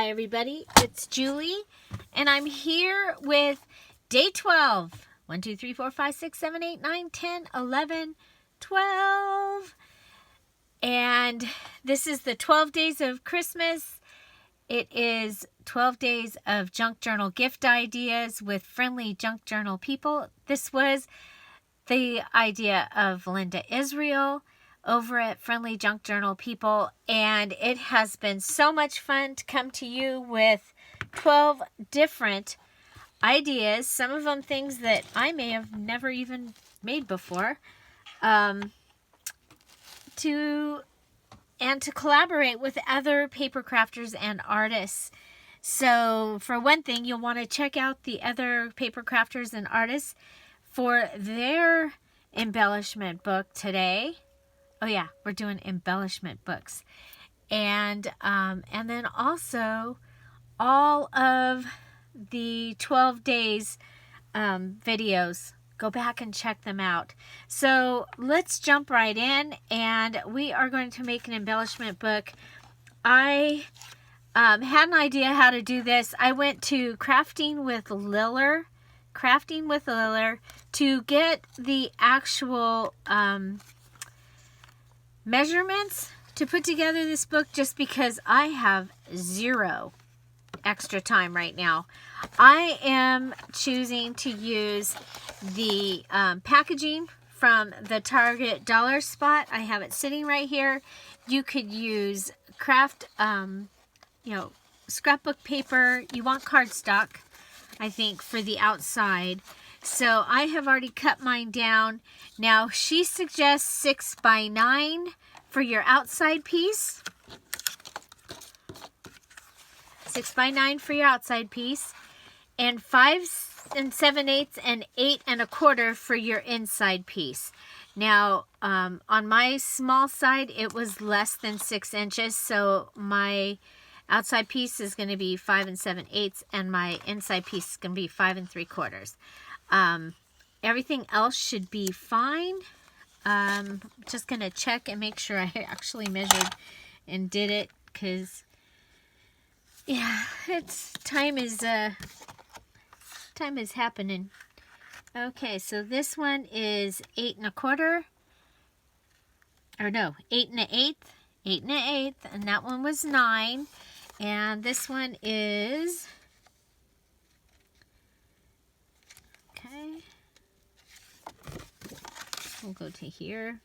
Hi everybody, it's Julie, and I'm here with day 12. 1, 2, 3, 4, 5, 6, 7, 8, 9, 10, 11, 12. And this is the 12 days of Christmas. It is 12 days of junk journal gift ideas with friendly junk journal people. This was the idea of Linda Israel over at Friendly Junk Journal People, and it has been so much fun to come to you with 12 different ideas, some of them things that I may have never even made before, to collaborate with other paper crafters and artists. So for one thing, you'll want to check out the other paper crafters and artists for their embellishment book today. Oh yeah, we're doing embellishment books. And then also all of the 12 days videos. Go back and check them out. So let's jump right in, and we are going to make an embellishment book. I had an idea how to do this. I went to Crafting with Liller to get the actual measurements to put together this book, just because I have zero extra time right now. I am choosing to use the packaging from the Target dollar spot. I have it sitting right here. You could use craft, scrapbook paper. You want cardstock, I think, for the outside. So I have already cut mine down. Now she suggests 6 by 9 for your outside piece. 6 by 9 for your outside piece. And 5 7/8 and 8 1/4 for your inside piece. Now on my small side, it was less than 6 inches. So my outside piece is going to be 5 7/8, and my inside piece is going to be 5 3/4. Everything else should be fine. Just going to check and make sure I actually measured and did it, because yeah, time is happening. Okay, so this one is 8 1/4, or no, 8 1/8, 8 1/8, and that one was 9, and this one is, okay, we'll go to here.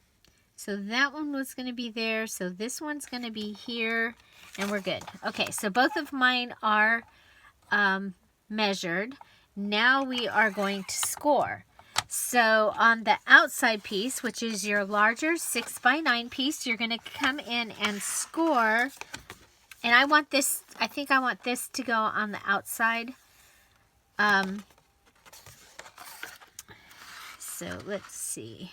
So that one was going to be there, so this one's going to be here, and we're good. Okay, so both of mine are measured. Now we are going to score. So on the outside piece, which is your larger 6 by 9 piece, you're going to come in and score. And I want this, I think I want this to go on the outside. So let's see.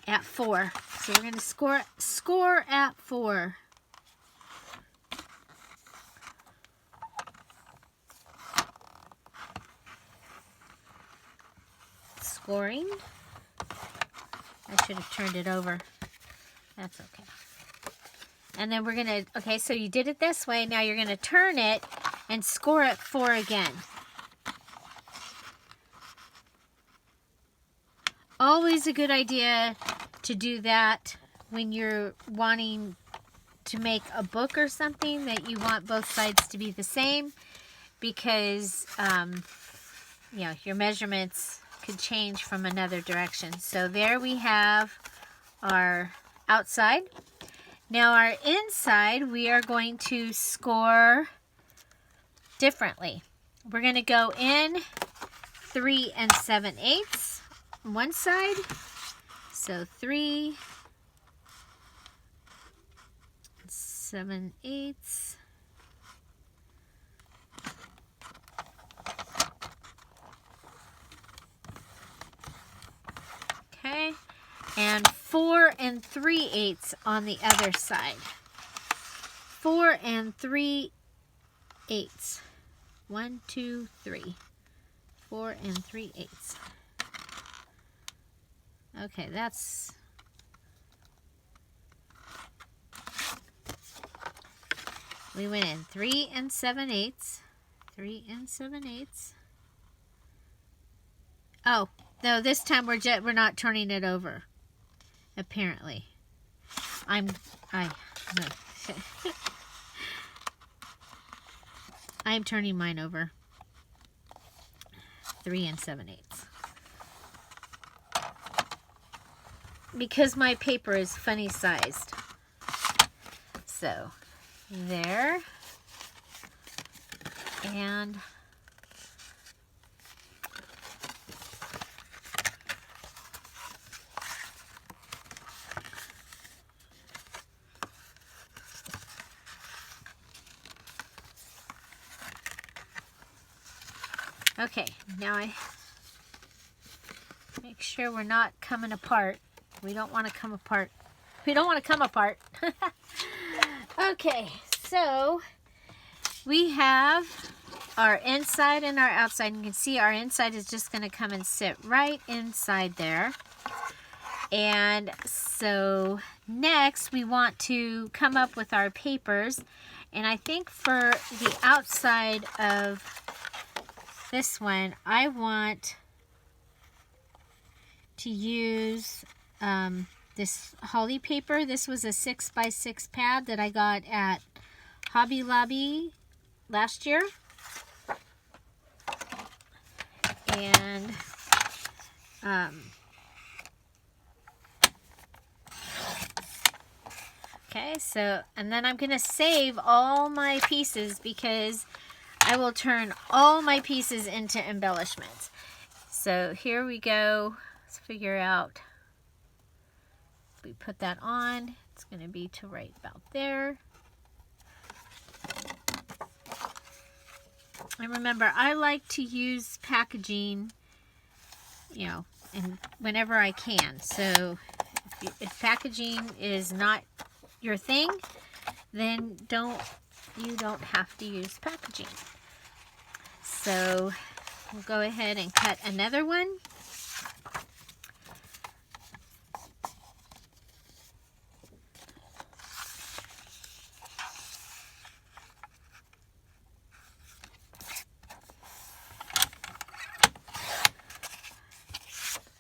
At 4. So we're going to score at 4. Scoring. I should have turned it over. That's okay. And then we're going to, okay, so you did it this way. Now you're going to turn it and score at 4 again. Always a good idea to do that when you're wanting to make a book or something that you want both sides to be the same, because your measurements could change from another direction. So there we have our outside. Now our inside, we are going to score differently. We're going to go in 3 7/8 one side. So 3 7/8. Okay, and 4 3/8 on the other side. 4 3/8. 1, 2, 3. 4 3/8. Okay, that's We went in 3 7/8. 3 7/8. Oh, no, this time we're not turning it over. Apparently. No. I'm turning mine over. 3 7/8. Because my paper is funny sized. So, there. And okay, now I make sure we're not coming apart. We don't want to come apart. We don't want to come apart. Okay, so we have our inside and our outside. You can see our inside is just going to come and sit right inside there. And so next we want to come up with our papers. And I think for the outside of this one, I want to use this holly paper. This was a 6x6 pad that I got at Hobby Lobby last year. And okay, so, and then I'm going to save all my pieces because I will turn all my pieces into embellishments. So here we go. Let's figure out. We put that on. It's going to be to right about there. And remember, I like to use packaging, you know, and whenever I can. So if packaging is not your thing, then you don't have to use packaging. So we'll go ahead and cut another one.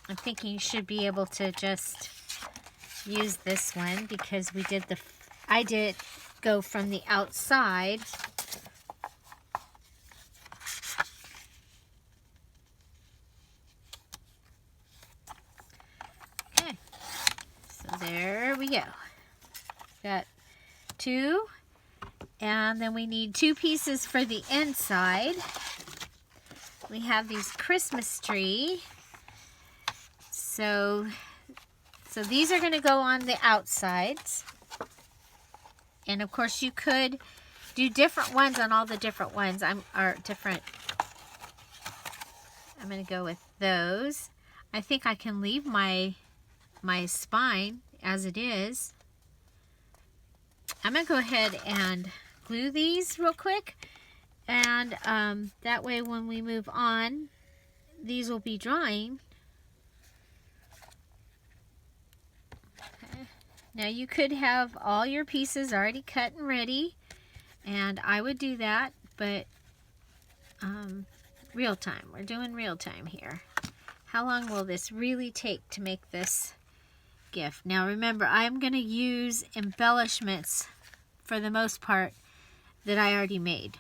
I'm thinking you should be able to just use this one because I did go from the outside. Okay, so there we go. Got 2, and then we need 2 pieces for the inside. We have these Christmas tree. So these are going to go on the outsides. And of course you could do different ones on all the different ones. I'm going to go with those. I think I can leave my spine as it is. I'm going to go ahead and glue these real quick. And that way when we move on, these will be drying. Now you could have all your pieces already cut and ready, and I would do that, but real time. We're doing real time here. How long will this really take to make this gift? Now remember, I'm going to use embellishments for the most part that I already made.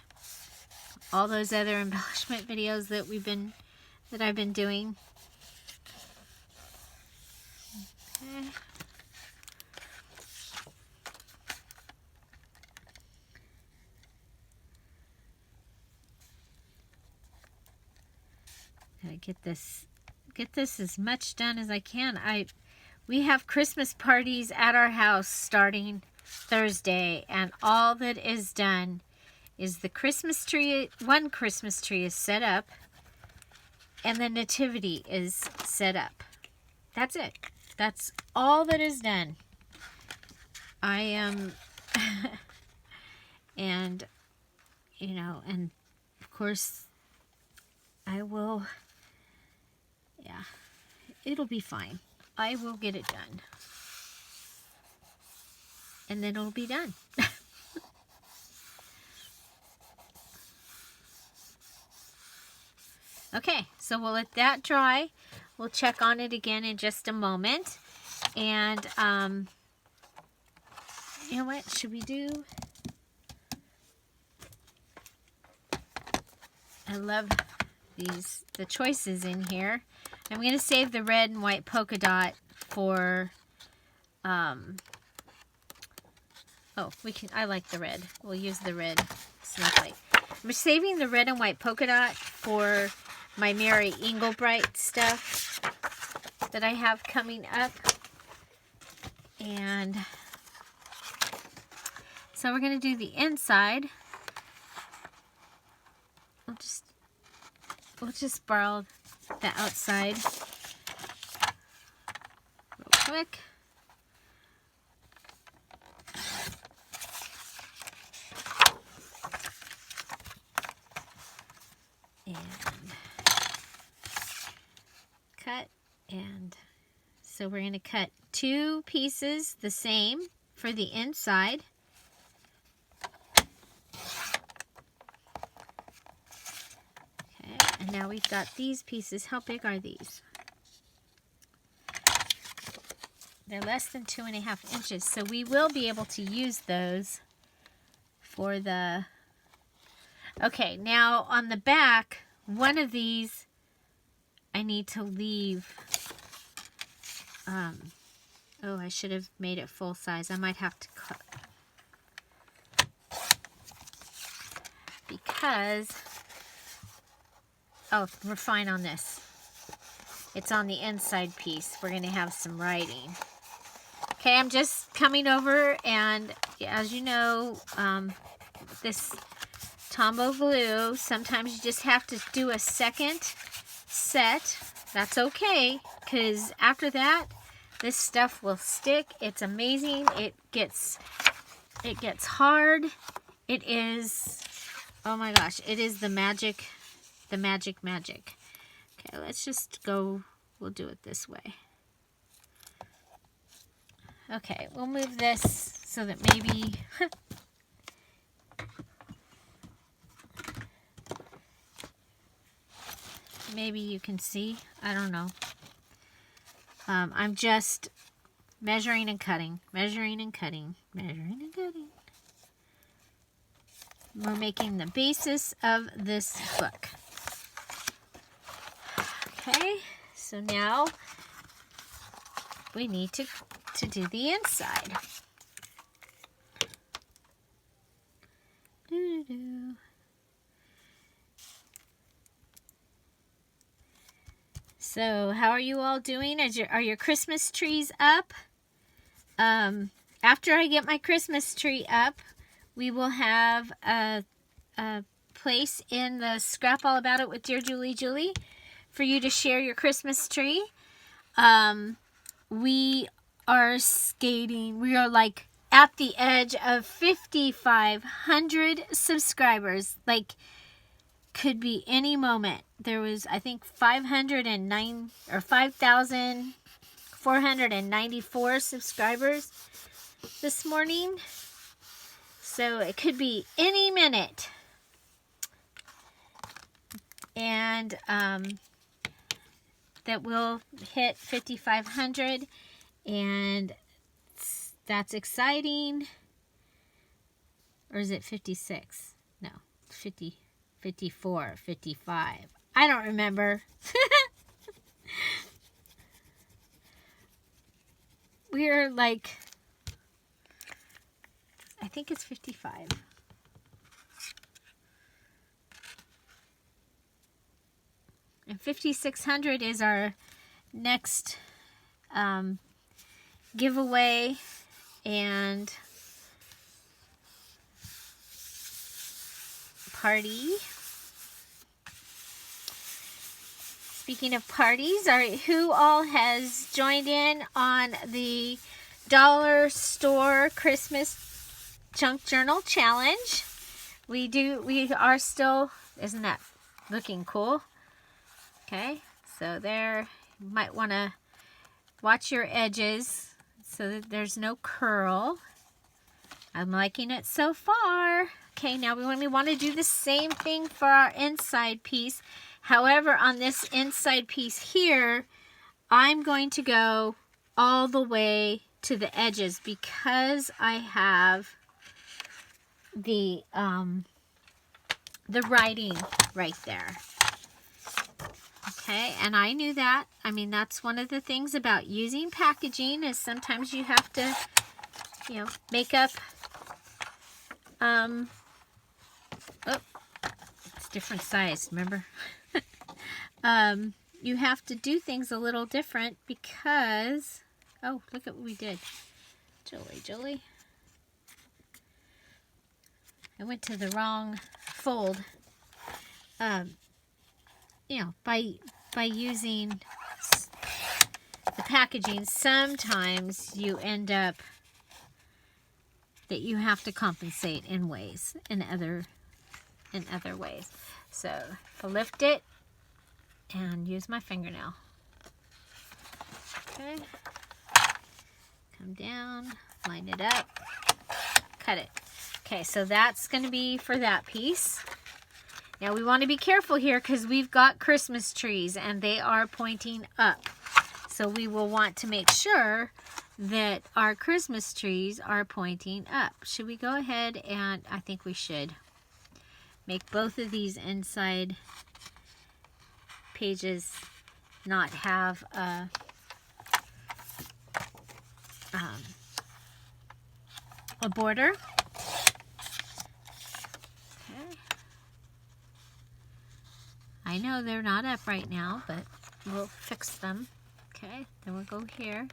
All those other embellishment videos that I've been doing. Okay. Get this as much done as I can. We have Christmas parties at our house starting Thursday, and all that is done is the Christmas tree. One Christmas tree is set up, and the nativity is set up. That's it. That's all that is done. I am, and you know, and of course, I will. Yeah, it'll be fine. I will get it done. And then it'll be done. Okay, so we'll let that dry. We'll check on it again in just a moment. And, you know what? Should we do... I love the choices in here. I'm going to save the red and white polka dot for... I like the red. We'll use the red snowflake. I'm saving the red and white polka dot for my Mary Englebright stuff that I have coming up. And so we're going to do the inside. We'll just borrow the outside real quick. And cut. And so we're going to cut 2 pieces the same for the inside. And now we've got these pieces. How big are these? They're less than 2.5 inches, so we will be able to use those for the... Okay, now on the back, one of these I need to leave... oh, I should have made it full size. I might have to cut... Because... Oh, we're fine on this. It's on the inside piece. We're going to have some writing. Okay, I'm just coming over, and as you know, this Tombow glue, sometimes you just have to do a second set. That's okay, because after that, this stuff will stick. It's amazing. It gets hard. It is, oh my gosh, it is the magic. The magic. Okay, let's just go, we'll do it this way. Okay, we'll move this so that maybe, maybe you can see, I don't know. I'm just measuring and cutting, measuring and cutting, measuring and cutting. We're making the basis of this book. Okay, so now we need to do the inside. So, how are you all doing? Are your Christmas trees up? After I get my Christmas tree up, we will have a place in the Scrap All About It with Dear Julie for you to share your Christmas tree. We are skating. We are like at the edge of 5,500 subscribers. Like, could be any moment. There was, I think, 509 or 5,494 subscribers this morning. So it could be any minute. And that will hit 5,500, and that's exciting. Or is it 56? No, 50, 54, 55. I don't remember. We're like, I think it's 55. And 5,600 is our next giveaway. And party. Speaking of parties, who all has joined in on the Dollar Store Christmas Junk Journal Challenge? We are still, isn't that looking cool? Okay, so there, you might want to watch your edges so that there's no curl. I'm liking it so far. Okay, now we want to do the same thing for our inside piece. However, on this inside piece here, I'm going to go all the way to the edges because I have the writing right there. Okay, and I knew that. I mean, that's one of the things about using packaging is sometimes you have to, you know, make up, oh, it's different size, remember? You have to do things a little different because, oh, look at what we did. Julie. I went to the wrong fold. You know, by using the packaging, sometimes you end up that you have to compensate in other ways. So I'll lift it and use my fingernail. Okay. Come down, line it up, cut it. Okay, so that's going to be for that piece. Now we want to be careful here because we've got Christmas trees and they are pointing up. So we will want to make sure that our Christmas trees are pointing up. Should we go ahead and, I think we should, make both of these inside pages not have a border. Okay. I know they're not up right now, but we'll fix them. Okay, then we'll go here.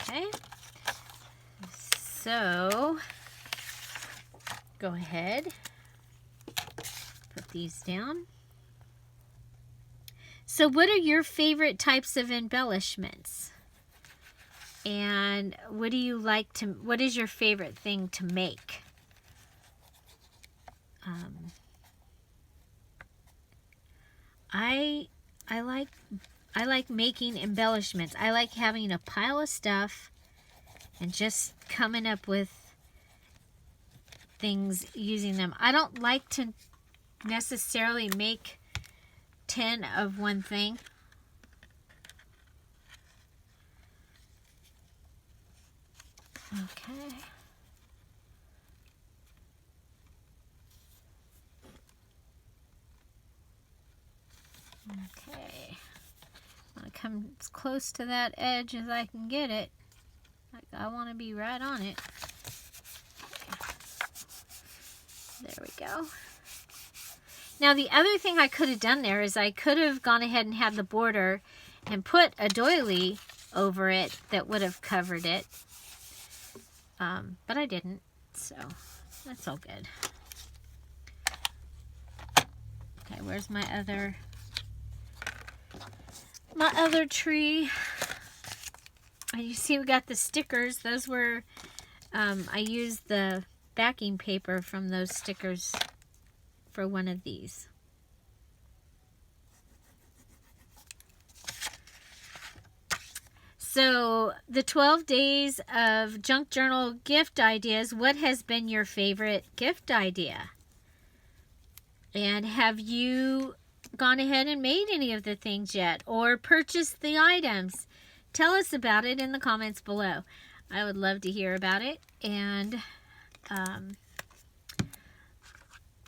Okay, so go ahead, put these down. So what are your favorite types of embellishments? And what do you like to, what is your favorite thing to make? I like making embellishments. I like having a pile of stuff and just coming up with things using them. I don't like to necessarily make 10 of one thing. Okay. Okay. I'm going to come as close to that edge as I can get it. I want to be right on it. There we go. Now the other thing I could have done there is I could have gone ahead and had the border and put a doily over it that would have covered it. But I didn't, so that's all good. Okay, where's my other tree? You see we got the stickers. Those were, I used the backing paper from those stickers for one of these. So the 12 days of junk journal gift ideas, what has been your favorite gift idea? And have you gone ahead and made any of the things yet or purchased the items? Tell us about it in the comments below. I would love to hear about it. And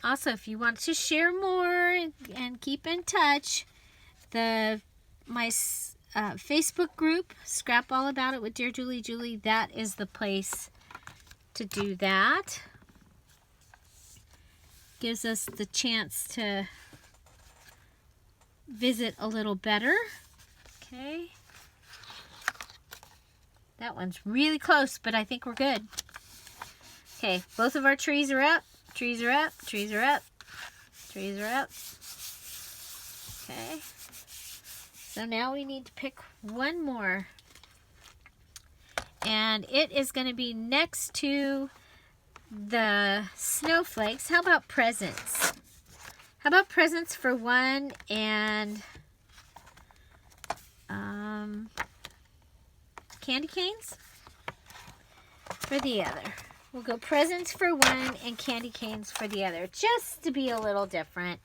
also, if you want to share more and keep in touch, my Facebook group, Scrap All About It with Dear Julie, that is the place to do that. Gives us the chance to visit a little better. Okay. That one's really close, but I think we're good. Okay, both of our trees are up. Trees are up. Trees are up. Trees are up. Okay. So now we need to pick one more. And it is going to be next to the snowflakes. How about presents? How about presents for one and candy canes for the other. We'll go presents for one and candy canes for the other, just to be a little different.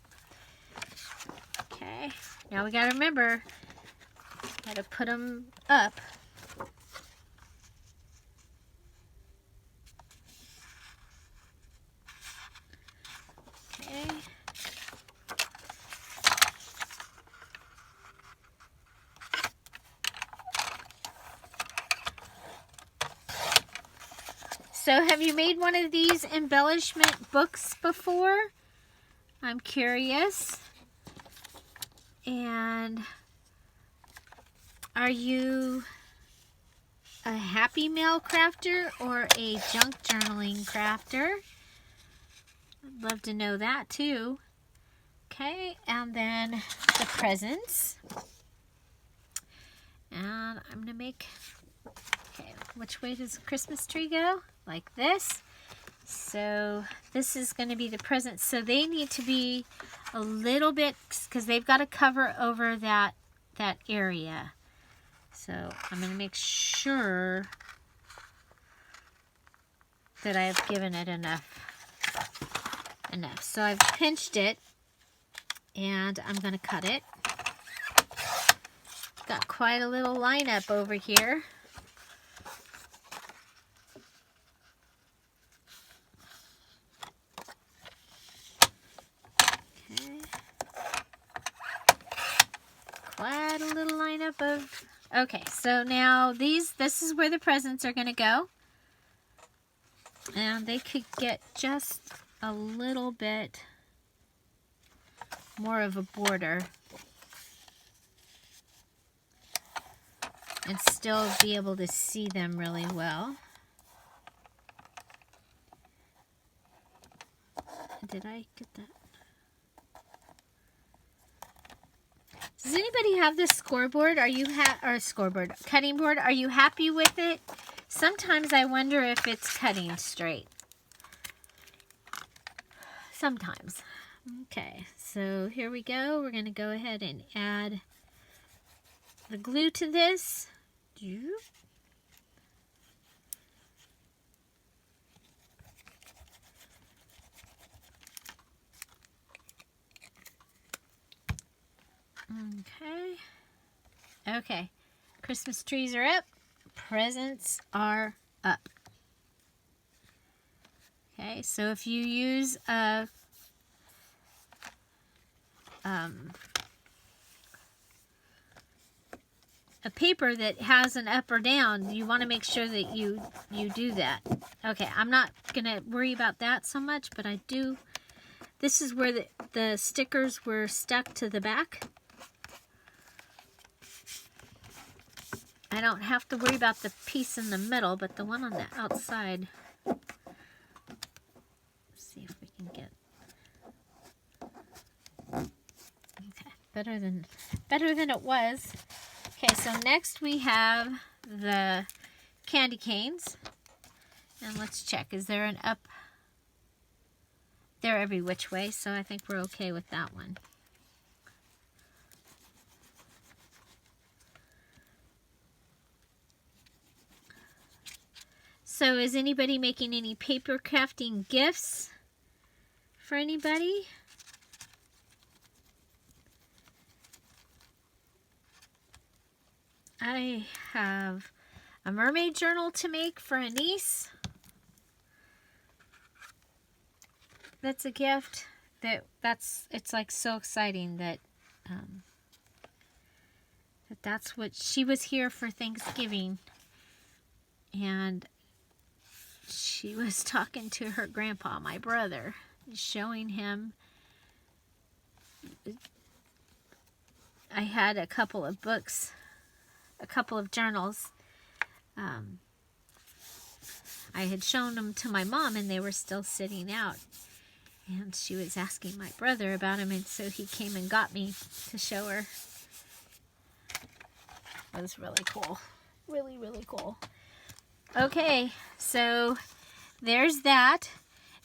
Okay, now we gotta remember, gotta put them up. Okay. So have you made one of these embellishment books before? I'm curious. And are you a happy mail crafter or a junk journaling crafter? I'd love to know that too. Okay, and then the presents. And I'm gonna make, okay, which way does the Christmas tree go? Like this. So this is going to be the presents. So they need to be a little bit, because they've got to cover over that area. So I'm going to make sure that I've given it enough. So I've pinched it and I'm going to cut it. Got quite a little lineup over here. Quite a little lineup of, okay, so now this is where the presents are going to go. And they could get just a little bit more of a border and still be able to see them really well. Did I get that? Does anybody have this scoreboard? Or cutting board? Are you happy with it? Sometimes I wonder if it's cutting straight. Sometimes. Okay, so here we go. We're going to go ahead and add the glue to this. Okay, Christmas trees are up, presents are up. Okay, so if you use a paper that has an up or down, you want to make sure that you do that. Okay, I'm not gonna worry about that so much, but I do. This is where the stickers were stuck to the back. I don't have to worry about the piece in the middle, but the one on the outside. Let's see if we can get. Okay, better than it was. Okay, so next we have the candy canes. And let's check. Is there an up? They're every which way, so I think we're okay with that one. So is anybody making any paper crafting gifts for anybody? I have a mermaid journal to make for a niece. That's a gift. It's like so exciting that that's what she was here for Thanksgiving, and she was talking to her grandpa, my brother, showing him. I had a couple of books, a couple of journals. I had shown them to my mom and they were still sitting out. And she was asking my brother about them, and so he came and got me to show her. It was really cool. Really, really cool. Okay, so there's that.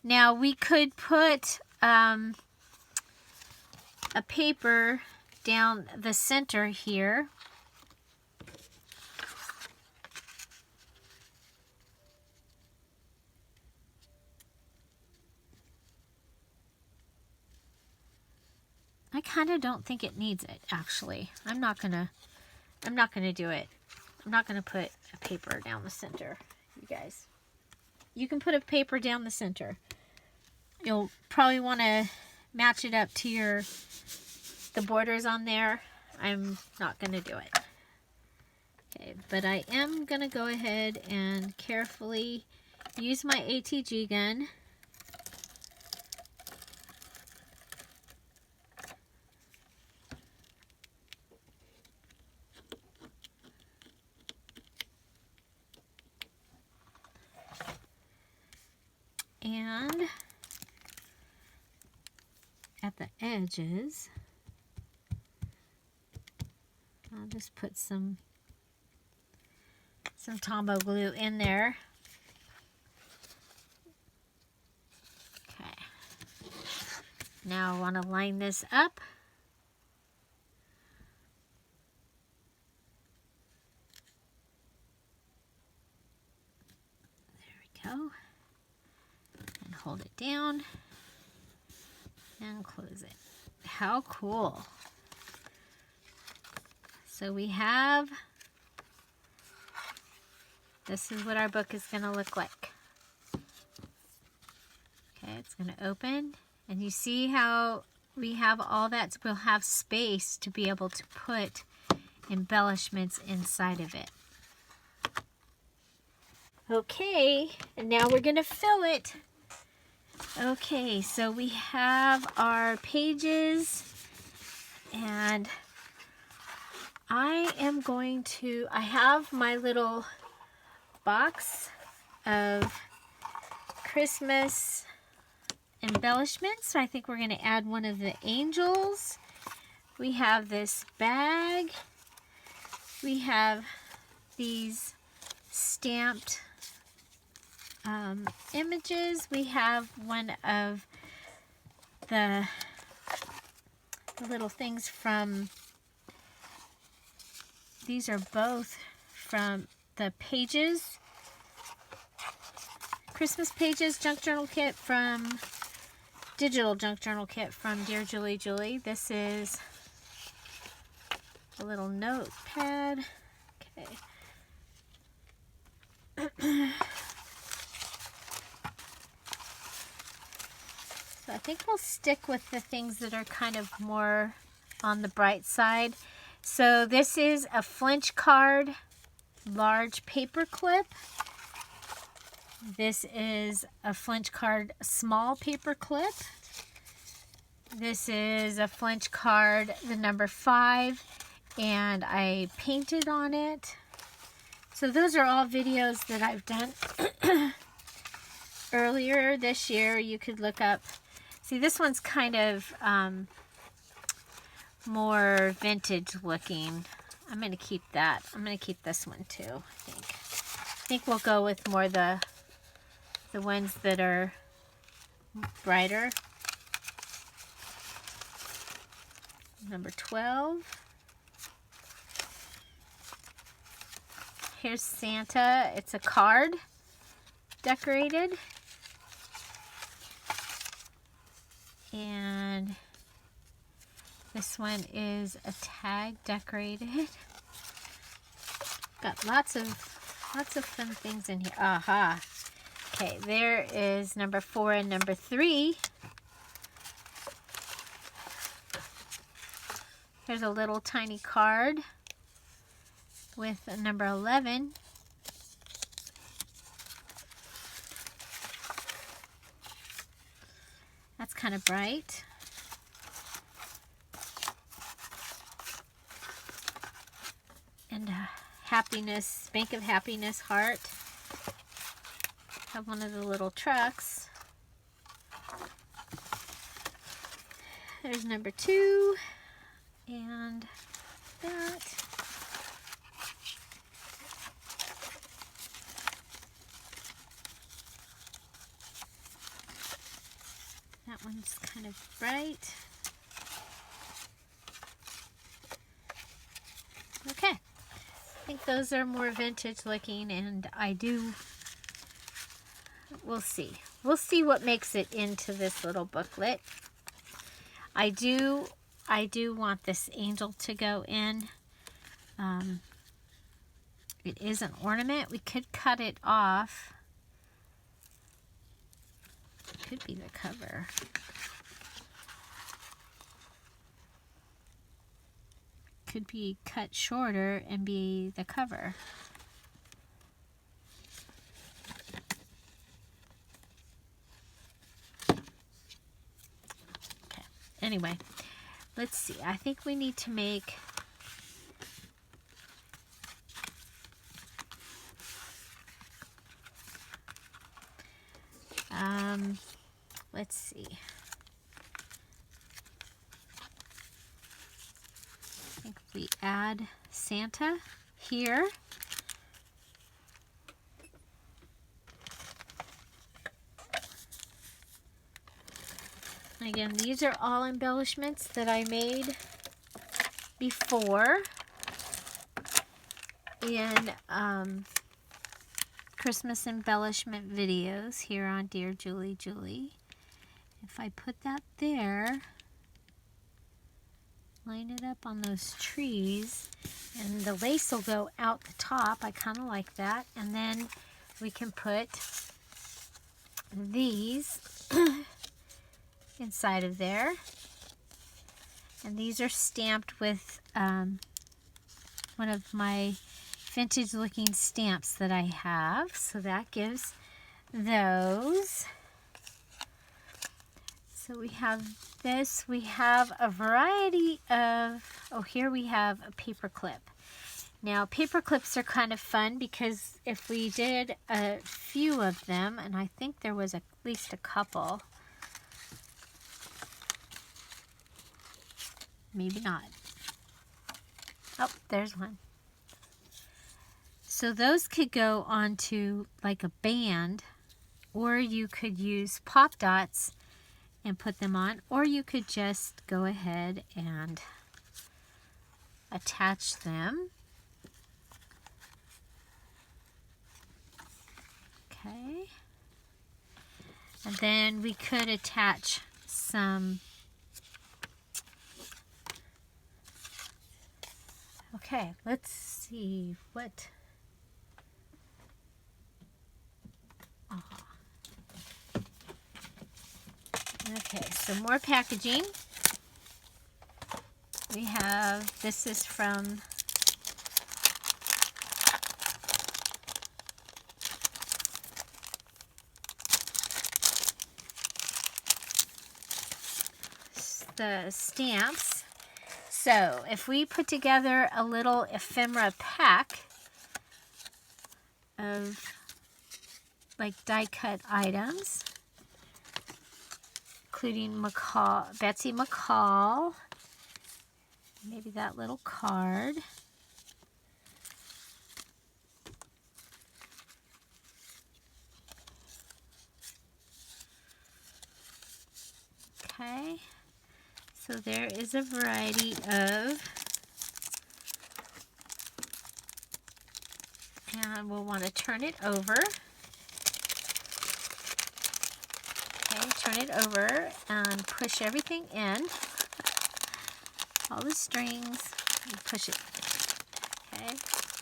Now we could put a paper down the center here. kind of don't think it needs it, actually. I'm not gonna do it. I'm not gonna put a paper down the center, you guys. You can put a paper down the center. You'll probably want to match it up to the borders on there. I'm not gonna do it. Okay, but I am gonna go ahead and carefully use my ATG gun. And at the edges, I'll just put some Tombow glue in there. Okay. Now I want to line this up. There we go. And hold it down and close it. How cool. So we have, this is what our book is going to look like. Okay, it's going to open, and you see how we have all that. We'll have space to be able to put embellishments inside of it. Okay, and now we're going to fill it. Okay, so we have our pages, and I have my little box of Christmas embellishments. So I think we're going to add one of the angels. We have this bag. We have these stamped images. We have one of the little things from, these are both from the Pages, Christmas Pages junk journal kit from, digital junk journal kit from Dear Julie Julie. This is a little notepad. Okay. So I think we'll stick with the things that are kind of more on the bright side. So this is a Flinch card, large paper clip. This is a Flinch card, small paper clip. This is a Flinch card, the number 5, and I painted on it. So those are all videos that I've done earlier this year. You could look up. See, this one's kind of more vintage looking. I'm going to keep that. I'm going to keep this one too, I think. I think we'll go with more the ones that are brighter. Number 12. Here's Santa. It's a card decorated. And this one is a tag decorated. Got lots of fun things in here. Aha. Okay, there is number 4 and number 3. Here's a little tiny card with a number 11. That's kind of bright. And a happiness, Bank of Happiness heart. Have one of the little trucks. There's number 2. And that. That one's kind of bright. Okay. I think those are more vintage looking, and we'll see. We'll see what makes it into this little booklet. I do I do want this angel to go in. It is an ornament. We could cut it off. Could be the cover. Could be cut shorter and be the cover. Okay. Anyway, let's see. I think we need to make let's see. I think we add Santa here. Again, these are all embellishments that I made before in Christmas embellishment videos here on Dear Julie Julie. If I put that there, line it up on those trees, and the lace will go out the top. I kind of like that. And then we can put these inside of there. And these are stamped with one of my vintage looking stamps that I have. So that gives those. So we have this. We have a variety of, oh, here we have a paper clip. Now, paper clips are kind of fun because if we did a few of them, and I think there was at least a couple, maybe not. Oh, there's one. So those could go onto like a band, or you could use pop dots and put them on, or you could just go ahead and attach them. Okay. And then we could attach some. Okay, let's see what. Okay, so more packaging. We have, this is from the stamps. So if we put together a little ephemera pack of like die cut items, including Betsy McCall, maybe that little card. Okay, so there is a variety of, and we'll want to turn it over. Turn it over and push everything in. All the strings, and push it. Okay,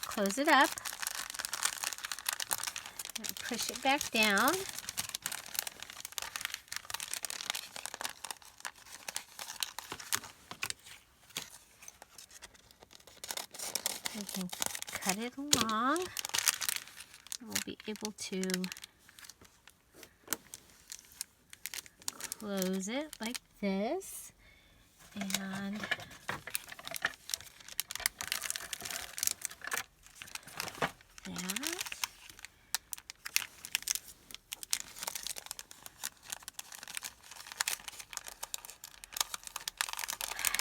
close it up. And push it back down. We can cut it along. And we'll be able to close it like this, and that.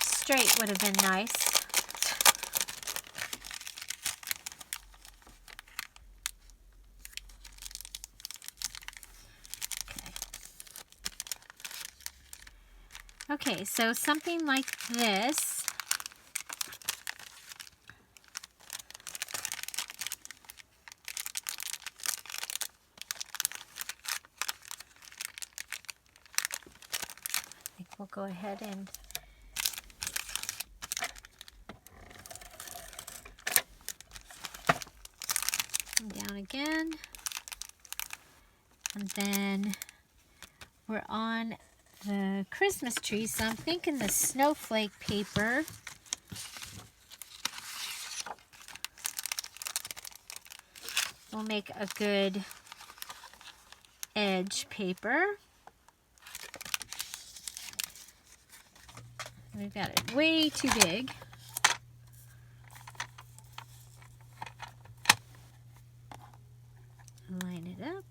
Straight would have been nice. Okay, so something like this. I think we'll go ahead and And then we're on the Christmas tree, so I'm thinking the snowflake paper will make a good edge paper. We've got it way too big. Line it up.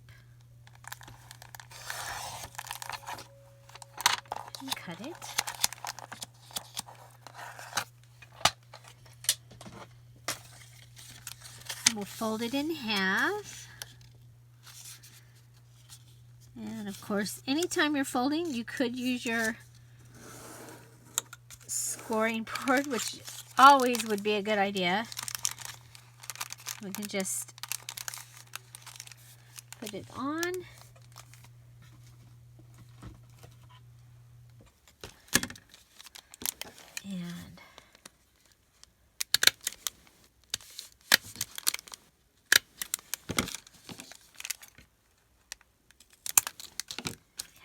And cut it. And we'll fold it in half. And of course, anytime you're folding, you could use your scoring board, which always would be a good idea. We can just put it on. And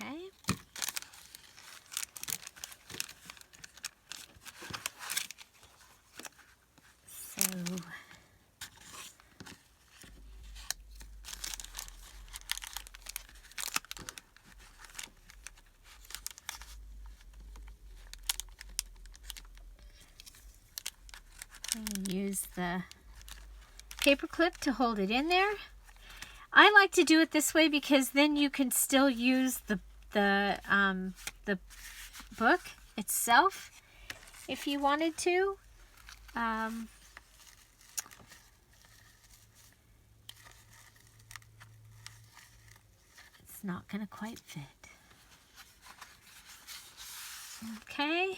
okay. So use the paper clip to hold it in there. I like to do it this way because then you can still use the book itself if you wanted to. It's not going to quite fit. Okay,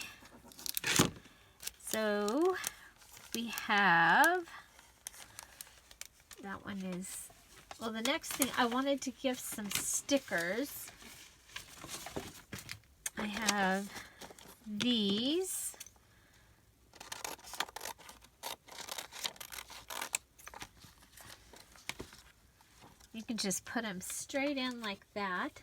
so we have, that one is, well, the next thing, I wanted to give some stickers. I have these. You can just put them straight in like that.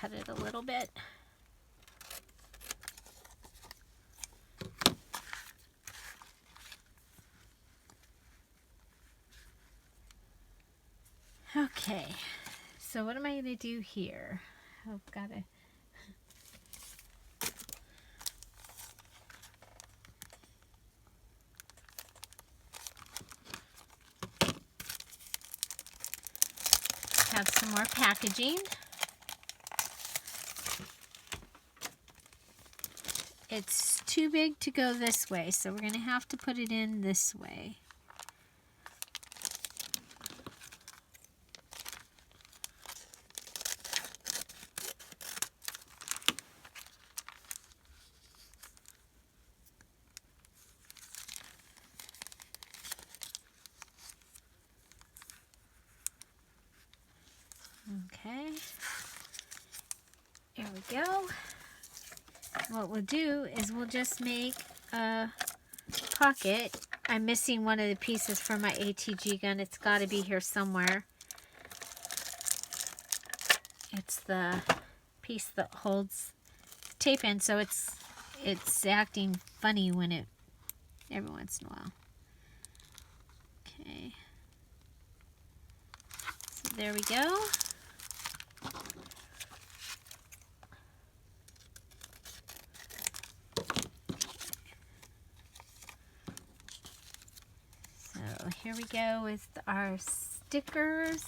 Cut it a little bit. Okay, so what am I going to do here? I've got to have some more packaging. It's too big to go this way, so we're going to have to put it in this way. Okay, here we go. What we'll do is we'll just make a pocket. I'm missing one of the pieces for my ATG gun. It's got to be here somewhere. It's the piece that holds tape in, so it's acting funny when it, every once in a while. Okay, so there we go. So here we go with our stickers.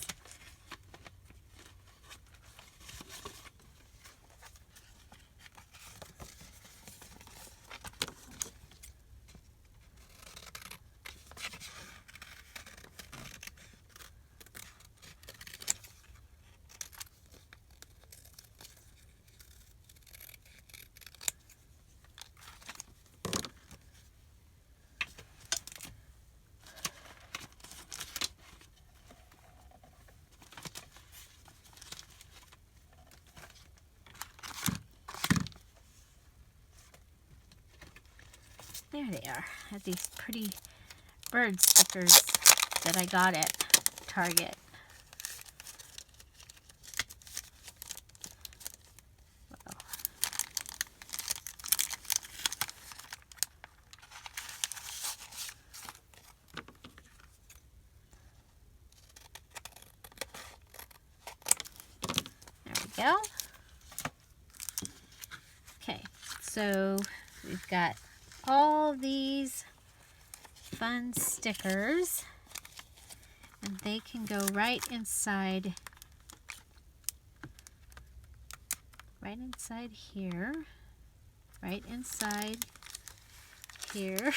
There they are. I have these pretty bird stickers that I got at Target. There we go. Okay, so we've got all these fun stickers, and they can go right inside here, right inside here.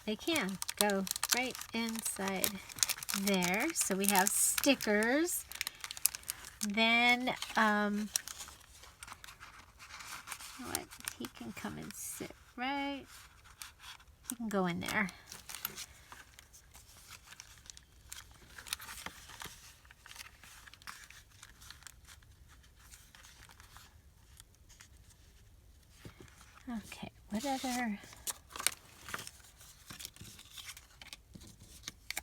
They can go right inside there. So we have stickers. Then what? He can come and sit right. He can go in there. Okay, what other?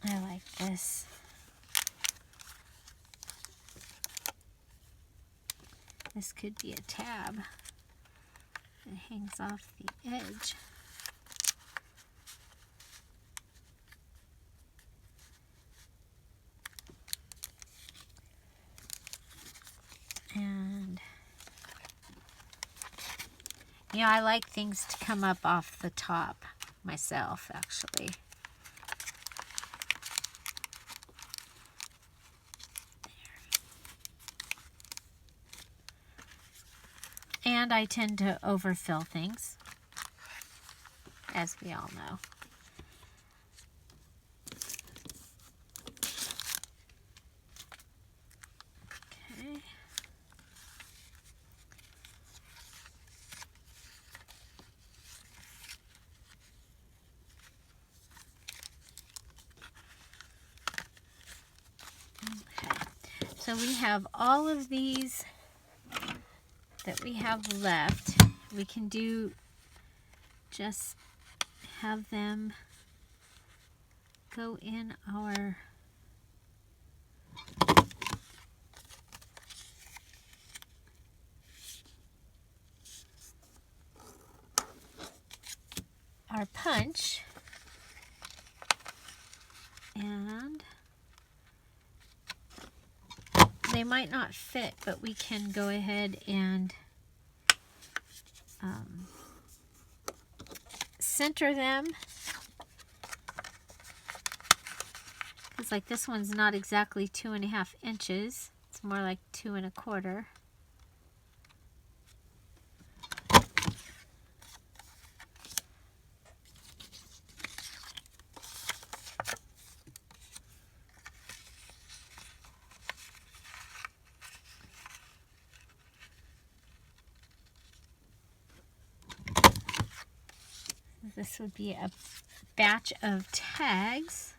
I like this. This could be a tab. It hangs off the edge. And you know, I like things to come up off the top myself, actually. And I tend to overfill things, as we all know. Okay. Okay. So we have all of these that we have left. We can do just have them go in our punch, and they might not fit, but we can go ahead and center them, because like this one's not exactly 2.5 inches, it's more like 2 1/4. This would be a batch of tags.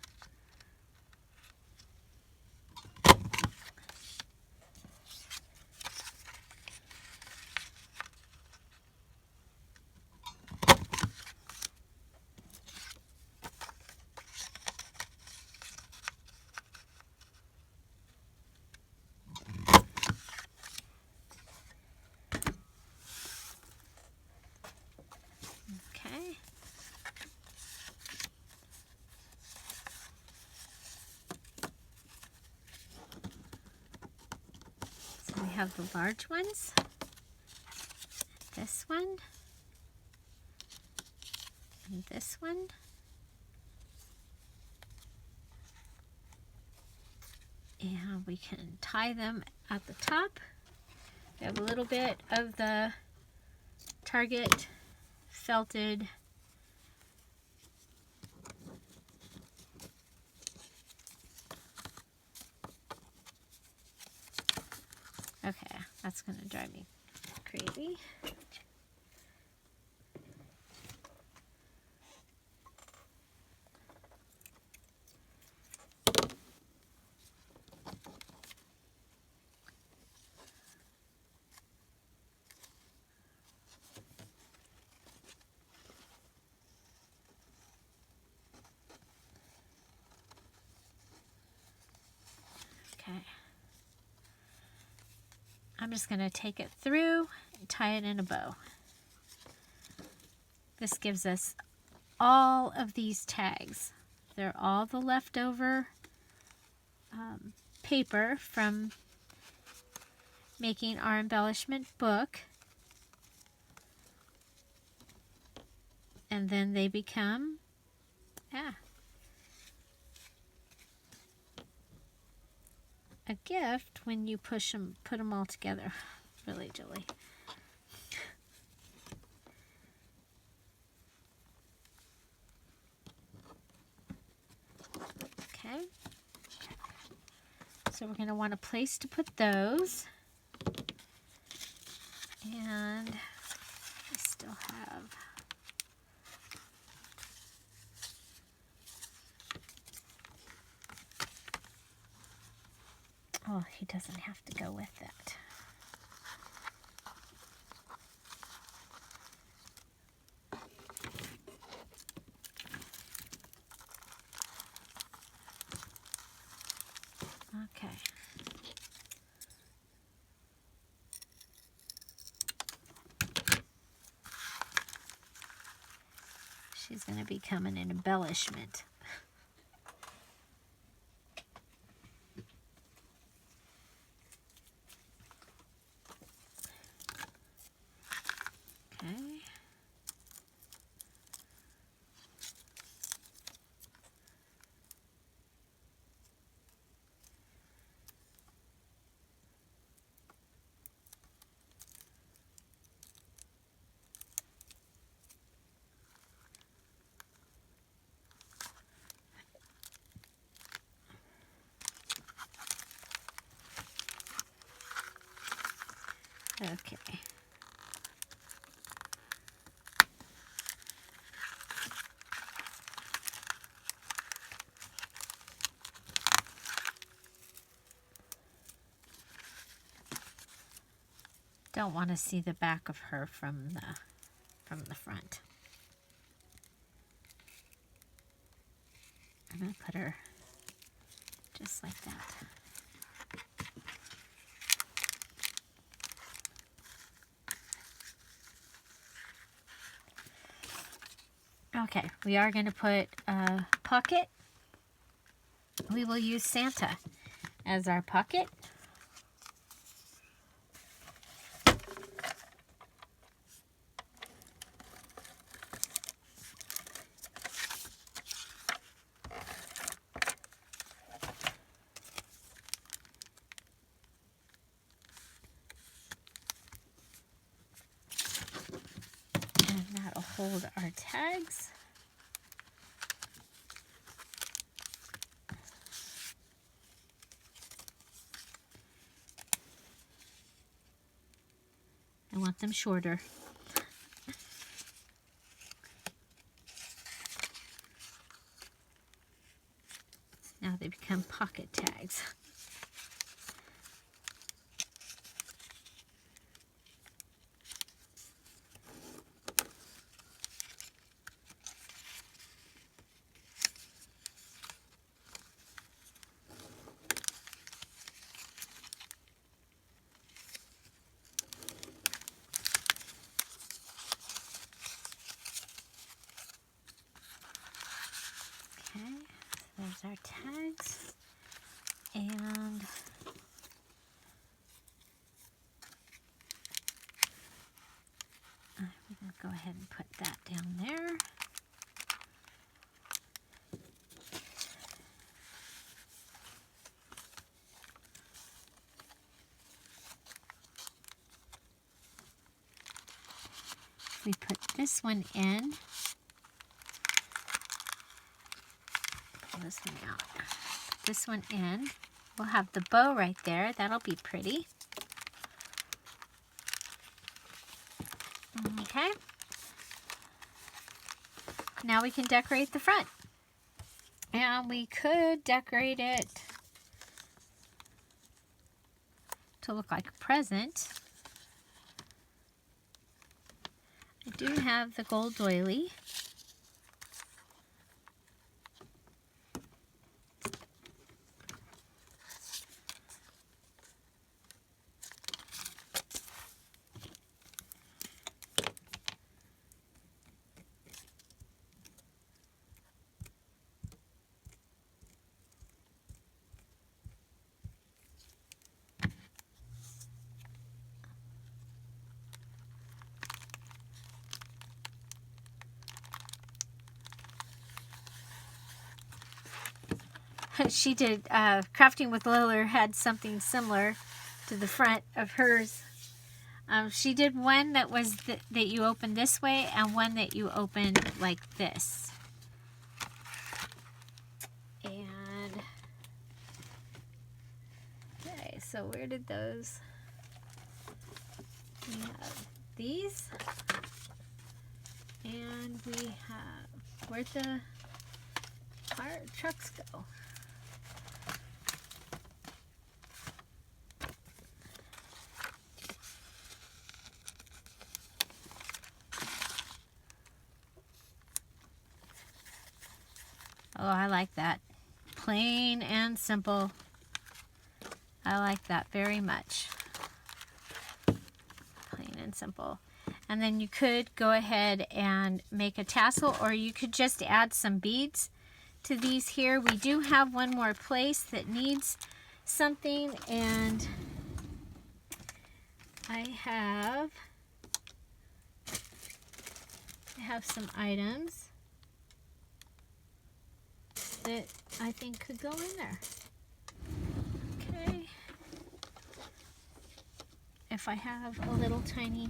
We have the large ones, this one, and this one. And we can tie them at the top. We have a little bit of the Target felted okay, that's going to drive me crazy. Okay. I'm just going to take it through and tie it in a bow. This gives us all of these tags. They're all the leftover paper from making our embellishment book. And then they become, a gift when you put them all together. Really, Julie. Okay. So we're going to want a place to put those. And I still have oh, he doesn't have to go with that. Okay. She's going to become an embellishment. Okay. Okay. Don't want to see the back of her from the front. I'm going to put her just like that. Okay, we are going to put a pocket. We will use Santa as our pocket. And that'll hold our tags. I want them shorter. Now they become pocket tags. Okay, so there's our tags. And we're going to go ahead and put that down there. We put this one in. Pull this one out. Put this one in. We'll have the bow right there. That'll be pretty. Okay. Now we can decorate the front. And we could decorate it to look like a present. I do have the gold doily. she did, Crafting with Liller had something similar to the front of hers. She did one that was that you open this way and one that you open like this. And, okay, so where did those, we have these, and we have, where'd the fire trucks go? Oh, I like that. Plain and simple. I like that very much. Plain and simple. And then you could go ahead and make a tassel, or you could just add some beads to these here. We do have one more place that needs something, and I have some items that I think could go in there. Okay. If I have a little tiny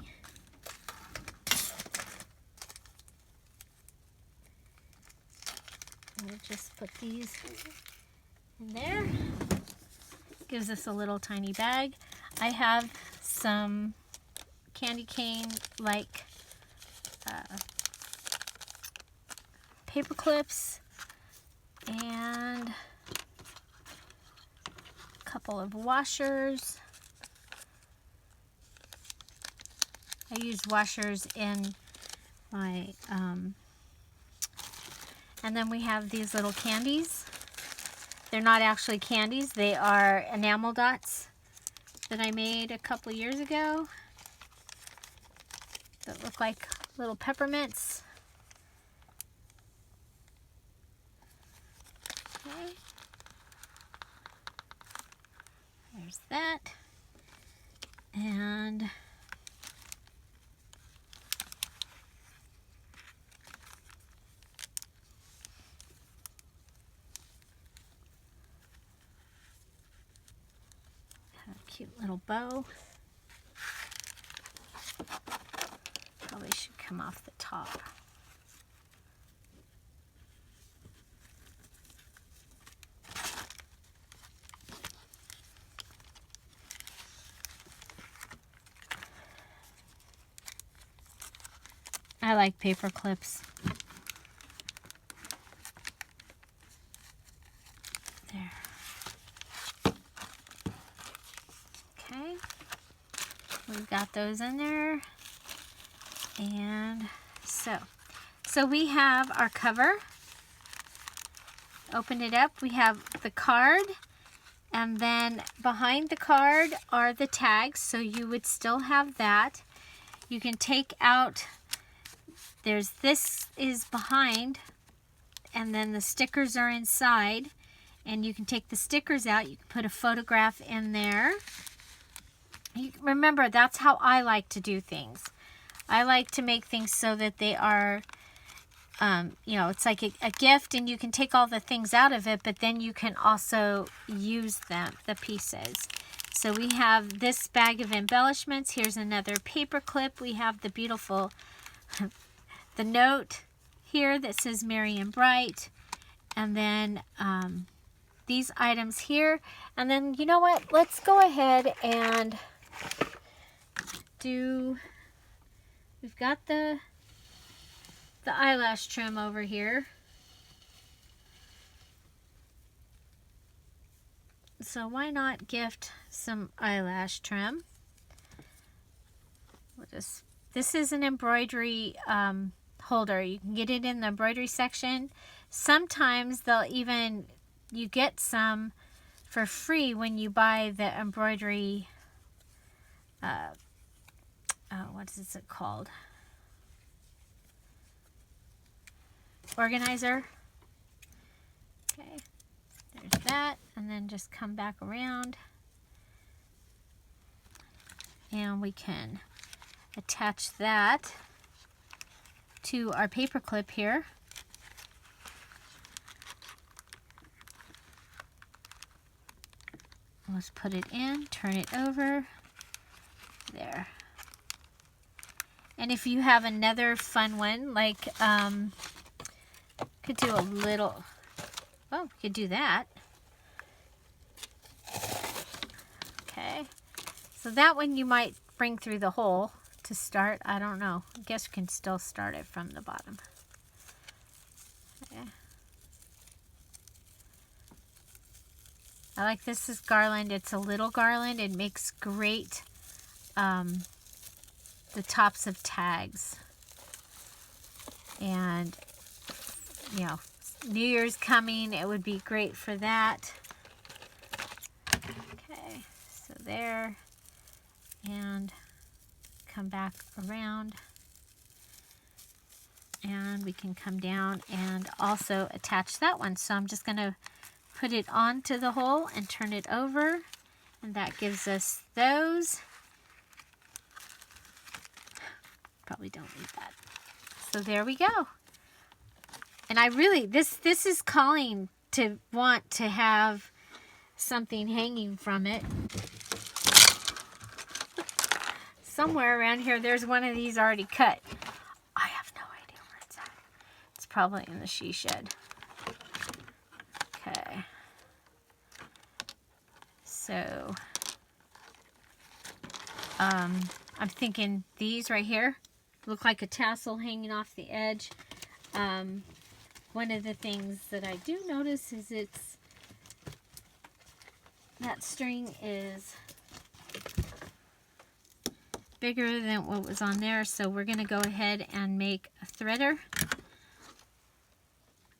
I'll just put these in there. Gives us a little tiny bag. I have some candy cane like paper clips and a couple of washers. I use washers in my, and then we have these little candies. They're not actually candies, they are enamel dots that I made a couple of years ago that look like little peppermints. Okay. There's that. And a cute little bow. Probably should come off the top. I like paper clips. There. Okay. We've got those in there. And so we have our cover. Open it up. We have the card. And then behind the card are the tags. So you would still have that. You can take out, this is behind, and then the stickers are inside, and you can take the stickers out. You can put a photograph in there. Remember, that's how I like to do things. I like to make things so that they are, you know, it's like a gift, and you can take all the things out of it, but then you can also use them, the pieces. So we have this bag of embellishments. Here's another paper clip. We have the beautiful the note here that says Merry and Bright, and then these items here. And then, you know what, let's go ahead and do, we've got the eyelash trim over here. So why not gift some eyelash trim? We'll just, this is an embroidery holder. You can get it in the embroidery section. Sometimes they'll even, you get some for free when you buy the embroidery, what is it called? Organizer. Okay, there's that. And then just come back around. And we can attach that to our paper clip here. Let's put it in, turn it over. There. And if you have another fun one, like, could do a little, well, we could do that. Okay. So that one you might bring through the hole to start. I don't know. I guess you can still start it from the bottom. Okay. I like this is garland. It's a little garland. It makes great the tops of tags. And, you know, New Year's coming. It would be great for that. Okay, so there. And come back around. And we can come down and also attach that one. So I'm just going to put it onto the hole and turn it over. And that gives us those. Probably don't need that. So there we go. And I really, this is calling to want to have something hanging from it. Somewhere around here, there's one of these already cut. I have no idea where it's at. It's probably in the she shed. Okay. So, I'm thinking these right here look like a tassel hanging off the edge. One of the things that I do notice is that string is bigger than what was on there, so we're going to go ahead and make a threader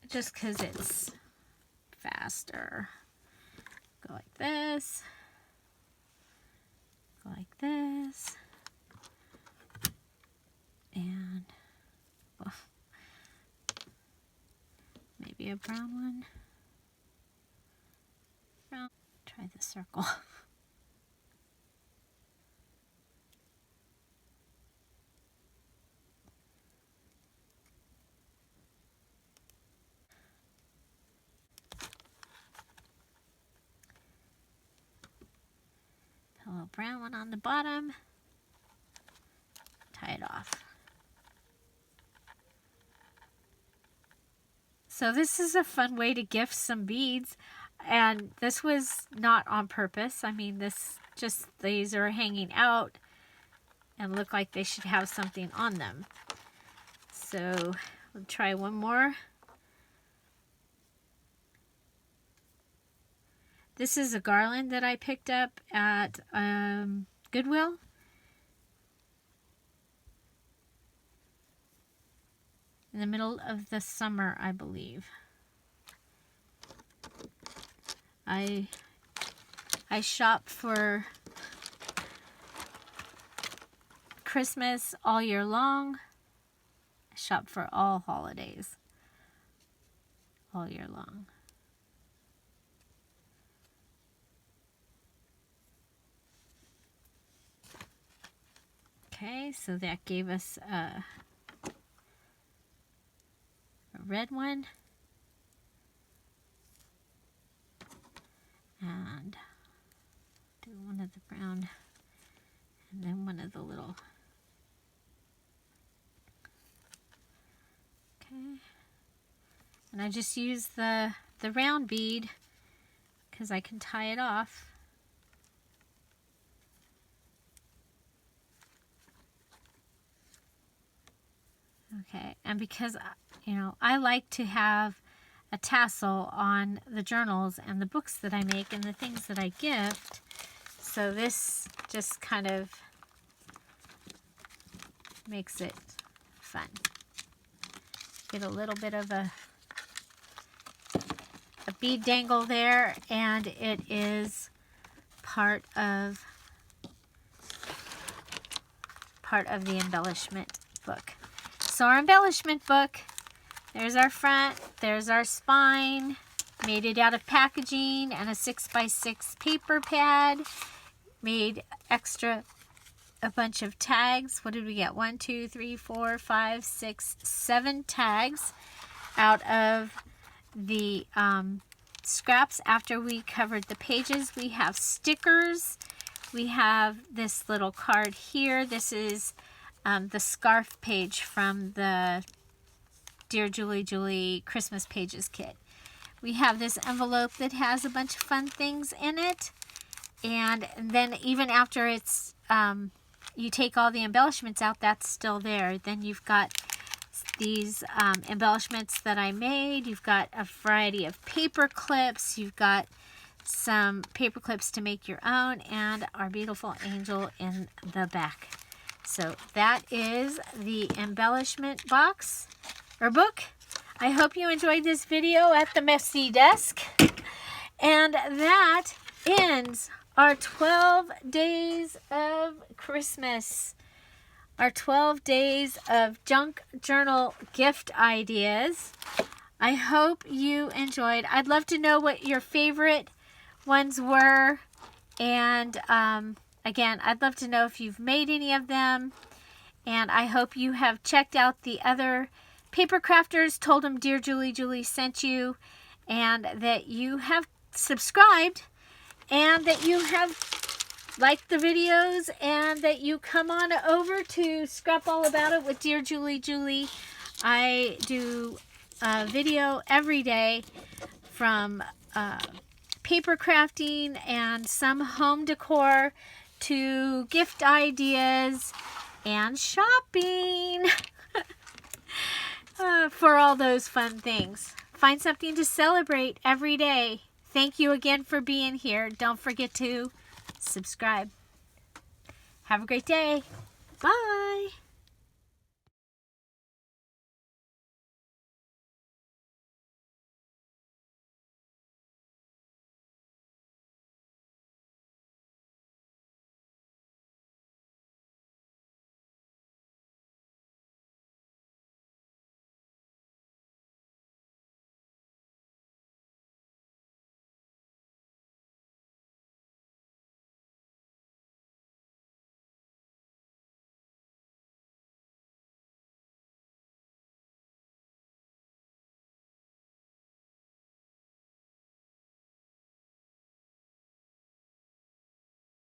just because it's faster. Go like this, go like this, and well, maybe a brown one. Brown. Try the circle. A little brown one on the bottom. Tie it off. So this is a fun way to gift some beads, and this was not on purpose. I mean, these are hanging out and look like they should have something on them. So we'll try one more. This is a garland that I picked up at Goodwill. In the middle of the summer, I believe. I shop for Christmas all year long. I shop for all holidays all year long. Okay, so that gave us a red one. And do one of the brown and then one of the little. Okay. And I just use the round bead because I can tie it off. Okay, and because, you know, I like to have a tassel on the journals and the books that I make and the things that I gift, so this just kind of makes it fun. Get a little bit of a bead dangle there, and it is part of the embellishment book. So our embellishment book, there's our front, there's our spine, made it out of packaging and a 6x6 paper pad, made extra a bunch of tags. What did we get? 1, 2, 3, 4, 5, 6, 7 tags out of the scraps after we covered the pages. We have stickers. We have this little card here. This is the scarf page from the Dear Julie Julie Christmas Pages kit. We have this envelope that has a bunch of fun things in it. And then even after it's you take all the embellishments out, that's still there. Then you've got these embellishments that I made. You've got a variety of paper clips. You've got some paper clips to make your own, and our beautiful angel in the back. So that is the embellishment box or book. I hope you enjoyed this video at the Messy Desk. And that ends our 12 days of Christmas. Our 12 days of junk journal gift ideas. I hope you enjoyed. I'd love to know what your favorite ones were. And again, I'd love to know if you've made any of them. And I hope you have checked out the other paper crafters, told them Dear Julie Julie sent you, and that you have subscribed, and that you have liked the videos, and that you come on over to Scrap All About It with Dear Julie Julie. I do a video every day from paper crafting and some home decor to gift ideas and shopping. For all those fun things. Find something to celebrate every day. Thank you again for being here. Don't forget to subscribe. Have a great day. Bye.